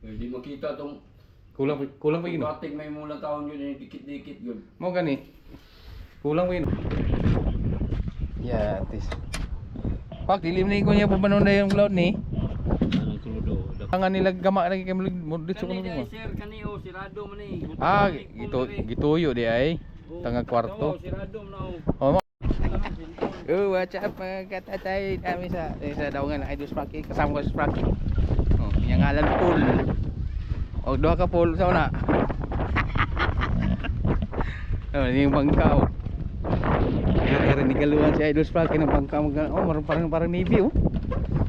Hindi makita tong Kulang pa yun. bating may mula taon yun, dikit-dikit yun. Mau gani. Kulang pa yun. Ya, tis. Pak dilim ni ko niya pabanon na yung cloud ni. Anong krudo? Ang nila gama lagi kay mulit sa kuno mo. Sir, kaniyo, sirado man eh. Ah, gituyo di ay. Tangag kwarto. Sirado man Oh, what's up mga katatay namin sa daungan ng Idol Sprocky. Kasama ko si Sprocky. Oh, yung ngalan pool. O, doha ka pool sa una. Oh, yung bangka oh. Kaya nigaluan si Idol Sprocky ng bangka. Oh, parang Navy oh.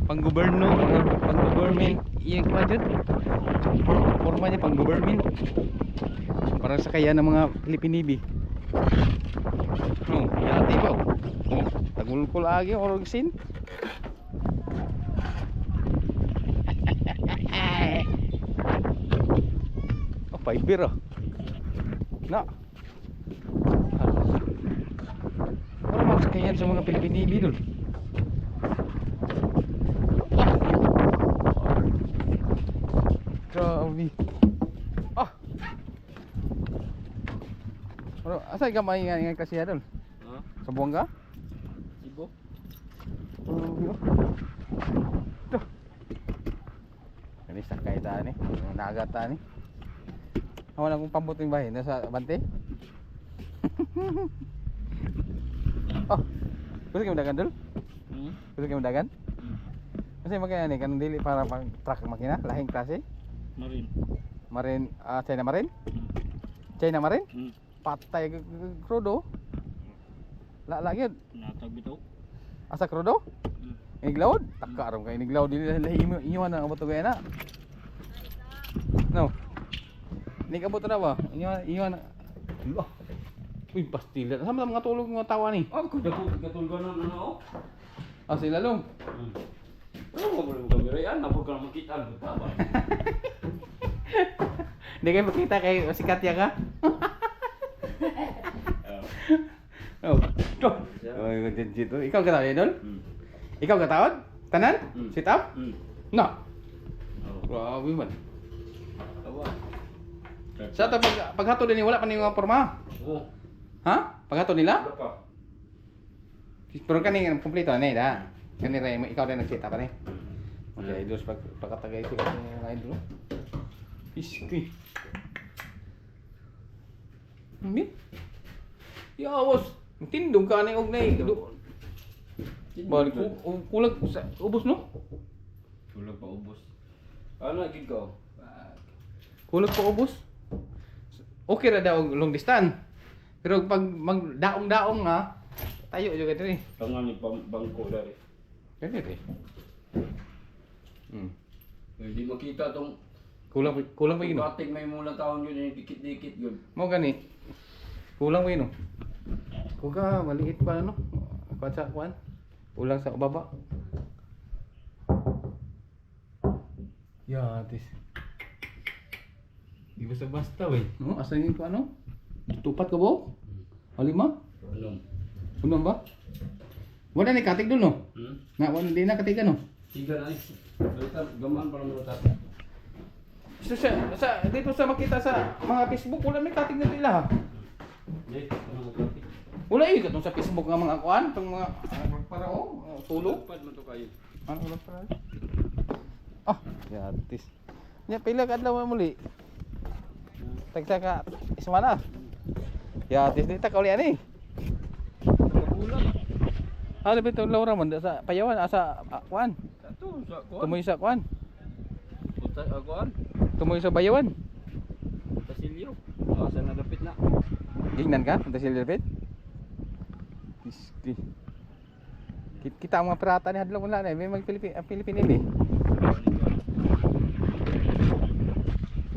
Pang-government. Iya ko dyan. Forma niya pang-government. Parang sakaya ng mga Philippine Navy. Oh, yati ba oh. Tagulkol lagi orog sin. Oh, fiber oh. Na. Wala makasakayan sa mga Philippine Navy dul. Grabe. Ah. Pero asa ka may klase dul? Ha? Sa Buanga? Ibo? Tuh. Ini sakay ta ni, nagat ta ni. Awan akong pambot ng bahay nasa bante. Oh. Gusto kayo dagan dul? Gusto kayo dagan? Kasi magkaya ni kanang dili para pang truck makina, lahing klase. Marin, China Marin? China Marin? Patay krudo. Lagi Natag bitaw. asa krudo? Iglawod? Taka ram kay iglawod dili inyo na abot gaya na. No. Ni abot na ba? Inyo na. Allah. Uy, pastila. Sama mga tulog mga tawa ni. Oh, katulgan na ano? Ah, sila long. Ano mo ba yung kamera? Napag ka na makita ang taba. Hindi kayo makita kay sikat ya ka? Oh. Tuh. Oh, dito. Ikaw ka tawad, Idol? Ikaw ka tawad? Tanan? Sit up? No. Grabe man. Tawa. Sa ta paghato din wala pa ni mga porma. Oo. Ha? Paghato nila? Wala pa. Pero kani kompleto na da. Kani ray ikaw din nagsit up pa ni. Okay, Idol pagkatagay ko ng Idol. Iski. Hindi? Yawas. Tindog ka na og nay. Balik ko kulag sa ubos no? Kulang pa ubos. Ano gid ko? Kulag pa ubos. Okay ra daw og long distance. Pero pag magdaong-daong nga tayo juga diri. Tangan ni bangko dari. Kani ri. Hindi makita tong Kulang pa yun. bating may mula taon yun, dikit-dikit yun. Mo gani. Kulang pa yun. Kuga maliit pa ano? Kuan sa kuan. Ulang sa baba. Ya, tis. Di basta-basta wey. No, asa yung ko ano? Tupat ka ba? Halima? Unong ba? Wala ni katig dun no? Nga wala di na katig no? Tiga na eh. Balitan, gaman para mulutat. Sa dito sa makita sa mga Facebook wala may katig na nila ha. Wala yun katong sa Facebook nga mga kuan, tong mga para tulog. Pad man to kayo. Ano wala para? Ah, yatis. Nya pila ka adlaw muli. Tagsa ka ismana. Yatis dito ka uli ani. Bulan. Ano bito Laura man sa Payawan asa kuan. Ato sa kuan. Tumoy sa kuan. Punta kuan. Tumoy sa Bayawan. Tasilyo. Asa na dapit na. Gignan ka? Punta sila David? Iski. Kita ang mga pirata ni hadlaw wala na. May Pilipino ni.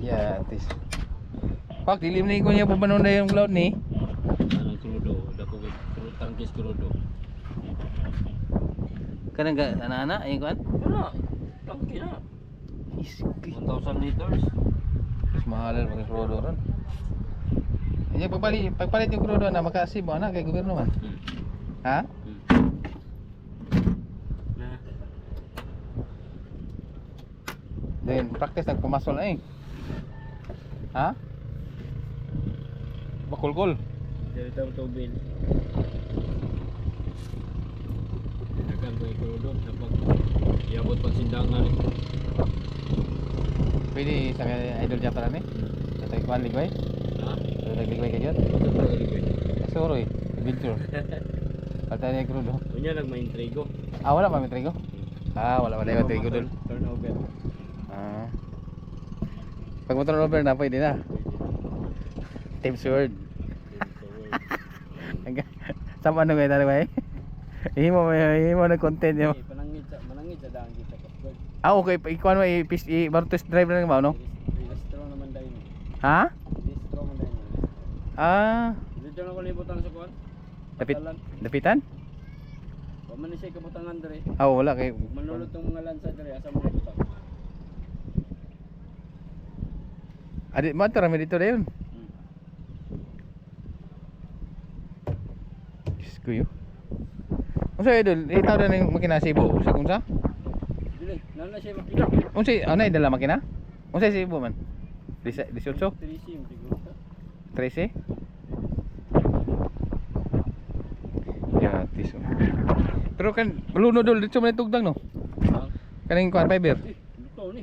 Ya, tis. Pak dilim ni ko niya pabanon na yung cloud ni. Anong krudo? Dako tangkis krudo. Kanang ga ana-ana ayun kuan? Wala. Tangki na. Iski. 1,000 liters. Mas mahal ang krodo ron. Nya pagpalit yung krodo na makasib mo na kay gobyerno man. Ha? Then practice nagpumasol na eh. Ha? Bakulkol. Dari tahu tobel. Akan ko ikulod dapat iabot pag sindangan. Pwede sa idol dyan pala ni. Sa tayo ligway. Ha? Sa tayo ligway ka dyan. Bakit ba gali ko? Kasuro eh. Adventure. Palta niya krudo. Unya nagma-intrigo. Ah, wala pa may trigo? Ah, wala yung trigo dul. Turnover. Ah. Pag mo turnover na, pwede na. Team Sword. Sama ano kayo tali ba eh? Ihimo na content nyo. Manangit sa daan kita password. Ah, okay. Ikuan mo, baru test drive na nga ba, no? Registro naman dahil. Ha? Registro naman dahil. Ah, Dito na ko libutang sa kuan. dapitan? Wa man ni siya kabutangan dere. Ah, wala kay. Manulot tong mga lansa dere asa mo libutang. Adi, mo rami dito dayon. Diyos ko yun. Unsa idol, itaw na ng makina Cebu sa kunsa? Dili, nana siya makita. Unsa ano dala makina? Unsa Cebu man? 18? 3 sim siguro ta. 13? Ya, tiso. Pero kan luno dol dito man tugdang no. Ha? Kaning kuan fiber. Dito ni.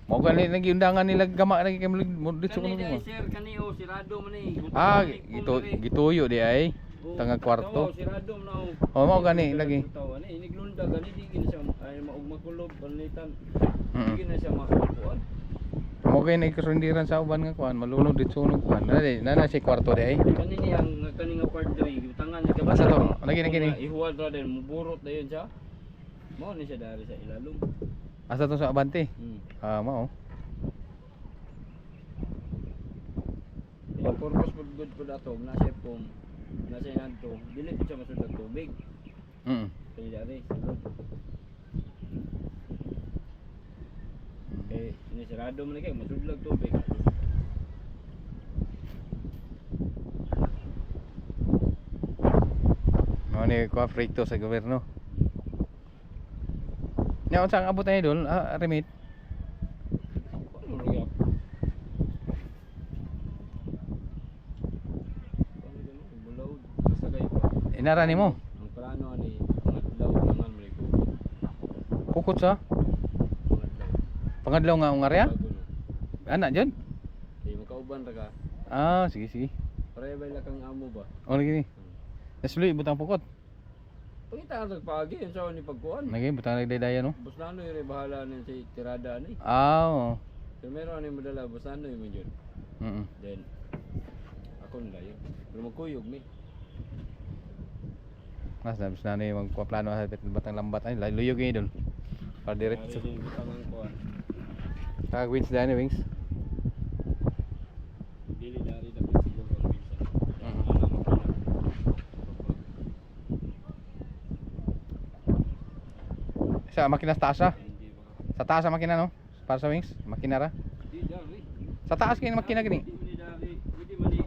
Mo kan lagi undangan nila gama lagi kay dito Kani kuno dai mo. sir kani o sirado man ni. Ah, gituyo di ay. Tanga kwarto. Sirado man o. Oh, mao gani lagi. Ani iniglunda gani di gini siya ay maugmakulob panitan. Mm. Di gini siya makuan. Mo kay nagkasundiran sa uban nga kuan, malunod dito sunog kuan. Na si kwarto di ay. Kani ni ang kani nga part diri gitangan niya Asa to? Lagi na kini. Ihuwad ra din muburot dayon siya. Mao ni siya dari sa ilalom. Asa to sa Abante? Ah, mao. Yung purpose pud good pud ato na siya pum na siya nanto dili pud siya masudlag tubig. Kani dari sulod. Ini sirado man kay masudlag tubig. Mao ni ko frito sa gobyerno. Nya unsa ang abot na idol? Ah, remit. Ano lagi ako? Bulaw sa gay pa. Inara nimo. Ang plano ani pangadlaw naman mo ko. Pukot sa pangadlaw nga ang area? Ana diyan? Di makauban ra ka. Ah, sige sige. Pare bay la kang amo ba? O lagi ni. Nasuli butang pukot. Pangita ang pagi yung sa ni pagkuan. Lagi butang nagdaya no. Busnano yung bahala ni si tirada ni. Ah, oo. Primero ano yung madala busnano yung medyo. Then ako nila yun. Pero magkuyog mi. Mas na ni magpaplano sa batang lambat ay luyog ni idol. Para diretso. Ari din butang kuan. Tag wins dani wings. Dili dari dapat siguro ang bisa. Sa makina sa taas ah. Sa taas ang makina no? Para sa wings, makina ra. Di dari. Sa taas kay makina gani. Di dari. Di man ni.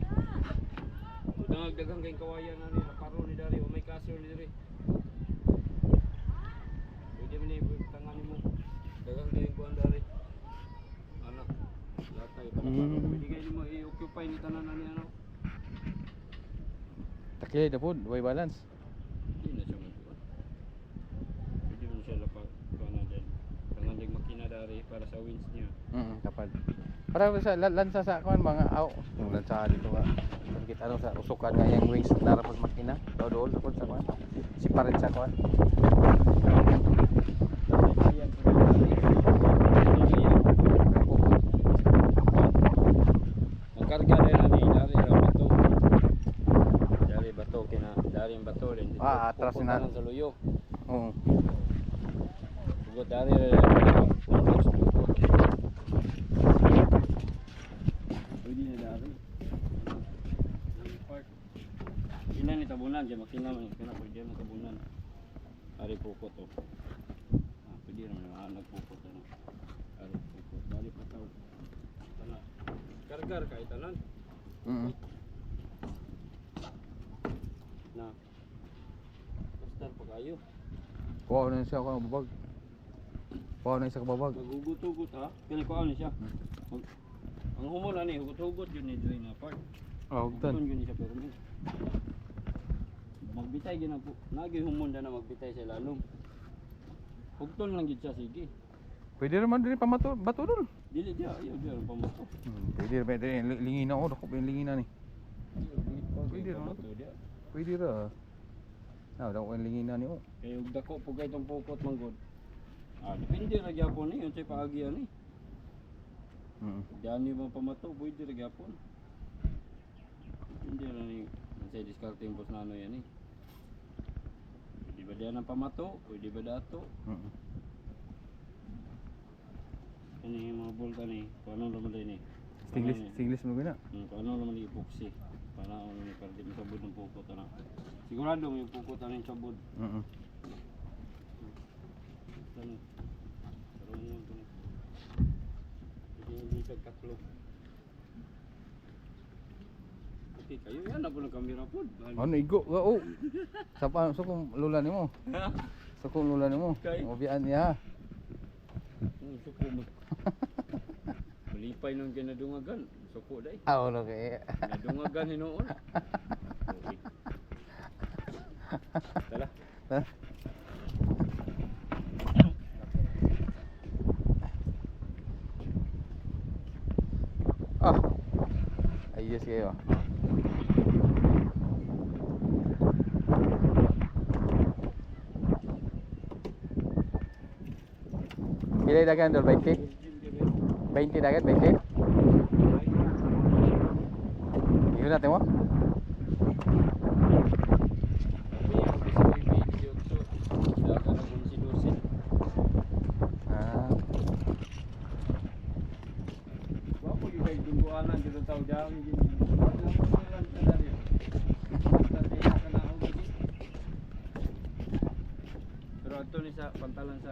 Dagdagang kay kawayan na ni paro ni dari o may kaso ni dari. Di man ni tangan mo. Dagang kay kuan dari. Anak. Latay pa. Pwede kayo mo i-occupy ni tanan ani ano. Takilay na po, way balance. Di na siya magkuhan. Pwede mo siya lapag kuhan na din. Tangan makina dari para sa wins niya. Kapal. Para sa lansa sa kuan mga aw, lansa dito nga. Kita ano sa usukan nga yang wings narapos makina. Dool pud sa kuan. Siparet sa kuan. Ang karga rin na ni dari ra bato. Dari bato kina dari ang bato rin. Ah, atras na. Sa luyo. Oo. Bugot dari ra. Pwede na dari. Ilan ni tabunan kay makina man kana pwede na tabunan. Ari pukot to. Ah, pwede ra nagpukot na. Ari pukot. Dali pa taw. Tana. Kargar kay tanan. Na. Basta pa kayo. Kuha na siya ako bubag. Kuha na isa kababag. Maghugot-hugot ha. Kaya ko ni siya. Ang humol ani, hugot-hugot yun ni Dre na part. Oh, hugtan. Hugot yun siya pero mo. Magbitay gina po. Nagi humol na magbitay sa lalong. Hugton lang gid siya sige. Pwede naman din pamato, bato dul. Dili dia, ayaw dia ang pamato. Pwede lingina oh, dako pa yung lingina ni. Pwede naman. Pwede ra. Ah, dako yung lingina ni oh. Kaya ug dako po kay tong pukot manggod. Ah, depende ra gyapon ni unsay paagi ani. Diyan mo pamato, pwede ra gyapon. Hindi ra ni unsay diskarte yung boss nano yan eh. Pwede ba diyan ang pamato? Pwede ba dato? Ano yung mga bolta ni? Kung anong naman din eh. Singles mo gina. Kung anong naman yung epoxy. Para ano ni para di masabod ng pukot na. Sigurado yung pukot na yung sabod. Ano? Karoon yun ito ni. Hindi ka katlog. Okay, kayo yan ako ng kamera po. Ano igo? Oh. Sa pa so kung lula nimo. So kung lula nimo. Kay? Obian niya. Suko mo. Malipay nung kinadungagan. Suko day. Ah, no kay. Nadungagan hinoon. Okay. Tala. Ah. Ayos kayo. Pilih dagan dol 20. 20 dagan 20. Iyo natin mo. Ah. Wapo yung kay dungguanan dito tao dawi gini. Pero ato ni sa pantalan sa